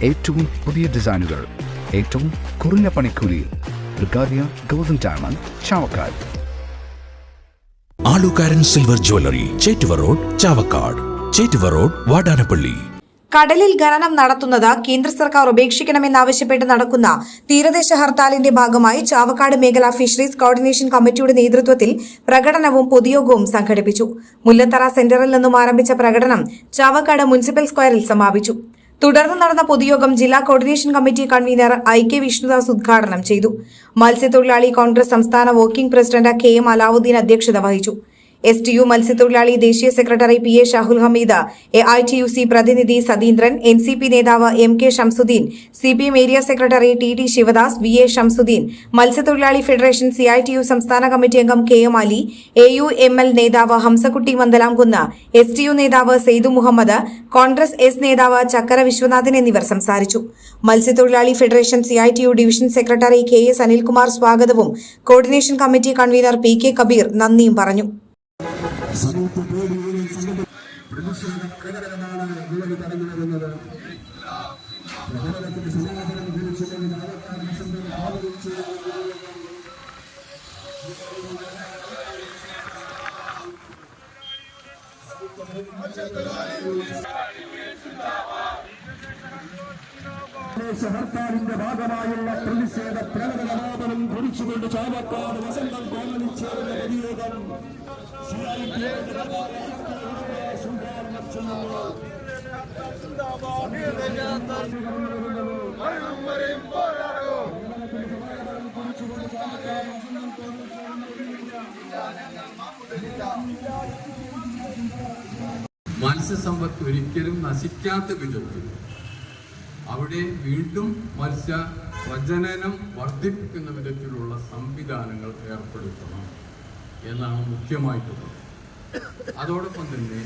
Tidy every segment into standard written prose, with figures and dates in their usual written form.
ഏറ്റവും പുതിയ ഡിസൈനുകൾ ഏറ്റവും കുറഞ്ഞ പണിക്കൂലിയിൽ ബ്രിഗാദിയ golden diamond Chavakkad. Alukaran silver jewellery, Chettuva road, Chavakkad. Chettuva road, Vadanappally. കടലിൽ ഖനനം നടത്തുന്നത് കേന്ദ്ര സർക്കാർ ഉപേക്ഷിക്കണമെന്നാവശ്യപ്പെട്ട് നടക്കുന്ന തീരദേശ ഹർത്താലിന്റെ ഭാഗമായി ചാവക്കാട് മേഖല ഫിഷറീസ് കോർഡിനേഷൻ കമ്മിറ്റിയുടെ നേതൃത്വത്തിൽ പ്രകടനവും പൊതുയോഗവും സംഘടിപ്പിച്ചു. മുല്ലത്തറ സെന്ററിൽ നിന്നും ആരംഭിച്ച പ്രകടനം ചാവക്കാട് മുനിസിപ്പൽ സ്ക്വയറിൽ സമാപിച്ചു. തുടർന്ന് നടന്ന പൊതുയോഗം ജില്ലാ coordination committee convener IK Vishnudas ഉദ്ഘാടനം ചെയ്തു. മത്സ്യത്തൊഴിലാളി കോൺഗ്രസ് സംസ്ഥാന വർക്കിംഗ് പ്രസിഡന്റ് KM അലാവുദ്ദീൻ അധ്യക്ഷത വഹിച്ചു. STU മത്സ്യത്തൊഴിലാളി ദേശീയ secretary PA Shahul Hameed, AITUC പ്രതിനിധി സതീന്ദ്രൻ, NCP നേതാവ് MK Shamsuddin, CPM area secretary TT Sivadas, VA Shamsuddin, മത്സ്യത്തൊഴിലാളി ഫെഡറേഷൻ CITU സംസ്ഥാന കമ്മിറ്റി അംഗം KM അലി, AUML നേതാവ് ഹംസക്കുട്ടി മന്ദലാംകുന്ന്, STU നേതാവ് സെയ്ദു മുഹമ്മദ്, കോൺഗ്രസ് S നേതാവ് ചക്കര വിശ്വനാഥൻ എന്നിവർ സംസാരിച്ചു. മത്സ്യത്തൊഴിലാളി federation CITU division secretary KS Anilkumar സ്വാഗതവും coordination committee convener PK Kabeer നന്ദിയും പറഞ്ഞു. ഹർത്താലിന്റെ ഭാഗമായുള്ള പ്രതിഷേധ പ്രകടനവാദനം കുറിച്ചുകൊണ്ട് ചാവക്കാട് വസന്തം കോളനി ചേർന്ന പൊതുയോഗം മത്സ്യസമ്പത്ത് ഒരിക്കലും നശിക്കാത്ത വിധത്തിൽ അവിടെ വീണ്ടും മത്സ്യ പ്രജനനം വർദ്ധിപ്പിക്കുന്ന വിധത്തിലുള്ള സംവിധാനങ്ങൾ ഏർപ്പെടുത്തണം എന്നാണ് മുഖ്യമായിട്ടുള്ളത്. അതോടൊപ്പം തന്നെ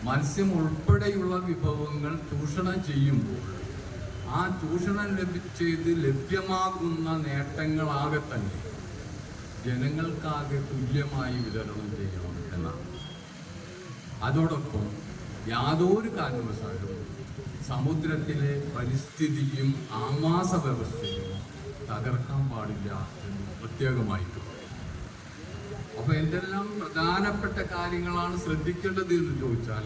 മത്സ്യം ഉൾപ്പെടെയുള്ള വിഭവങ്ങൾ ചൂഷണം ചെയ്യുമ്പോൾ ആ ചൂഷണം ചെയ്ത് ലഭ്യമാകുന്ന നേട്ടങ്ങളാകെ തന്നെ ജനങ്ങൾക്കാകെ തുല്യമായി വിതരണം ചെയ്യണം എന്നാണ്. അതോടൊപ്പം യാതൊരു കാരണവശാലും സമുദ്രത്തിലെ പരിസ്ഥിതിയും ആവാസ വ്യവസ്ഥയും തകർക്കാൻ പാടില്ല എന്ന് പ്രത്യേകമായിട്ടുള്ളത്. അപ്പൊ എന്തെല്ലാം പ്രധാനപ്പെട്ട കാര്യങ്ങളാണ് ശ്രദ്ധിക്കേണ്ടത് എന്ന് ചോദിച്ചാൽ,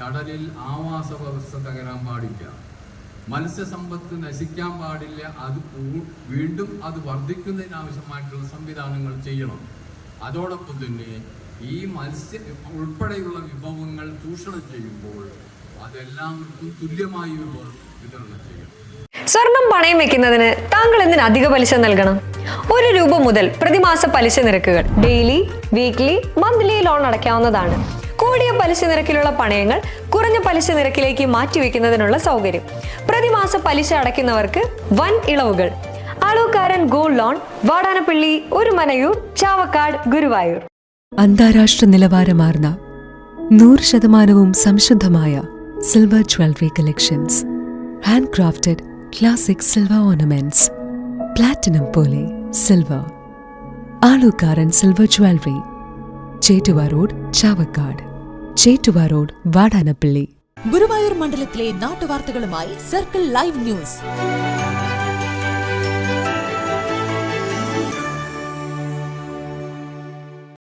കടലിൽ ആവാസ വ്യവസ്ഥ തകരാൻ പാടില്ല, മത്സ്യസമ്പത്ത് നശിക്കാൻ പാടില്ല, അത് വീണ്ടും അത് വർദ്ധിക്കുന്നതിനാവശ്യമായിട്ടുള്ള സംവിധാനങ്ങൾ ചെയ്യണം. അതോടൊപ്പം തന്നെ ഈ മത്സ്യ ഉൾപ്പെടെയുള്ള വിഭവങ്ങൾ ചൂഷണം ചെയ്യുമ്പോൾ അതെല്ലാവർക്കും തുല്യമായി വിതരണം ചെയ്യണം. സ്വർണം പണയം വെക്കുന്നതിന് താങ്കൾ എന്തിന് അധിക പലിശ നൽകണം? 1 രൂപ മുതൽ പ്രതിമാസ പലിശ നിരക്കുകൾ ഡെയിലി, വീക്ക്ലി, മന്ത്ലി ലോൺ അടയ്ക്കാവുന്നതാണ്. കൂടിയ പലിശ നിരക്കിലുള്ള പണയങ്ങൾ കുറഞ്ഞ പലിശ നിരക്കിലേക്ക് മാറ്റിവെക്കുന്നതിനുള്ള സൗകര്യം. പ്രതിമാസ പലിശ അടയ്ക്കുന്നവർക്ക് വൻ ഇളവുകൾ. Alukaran gold loan, Vadanappally, Orumanayur, Chavakkad, Guruvayur. അന്താരാഷ്ട്ര നിലവാരമാർന്ന 100% സംശുദ്ധമായ silver jewellery collections, handcrafted classic silver ornaments, platinum പോലെ silver. Alukaran silver jewellery, Chettuva road, Chavakkad. Chettuva road, Vadanappally. Guruvayur മണ്ഡലത്തിലെ നാട്ടുവാർത്തകളുമായി സർക്കിൾ ലൈവ് ന്യൂസ്.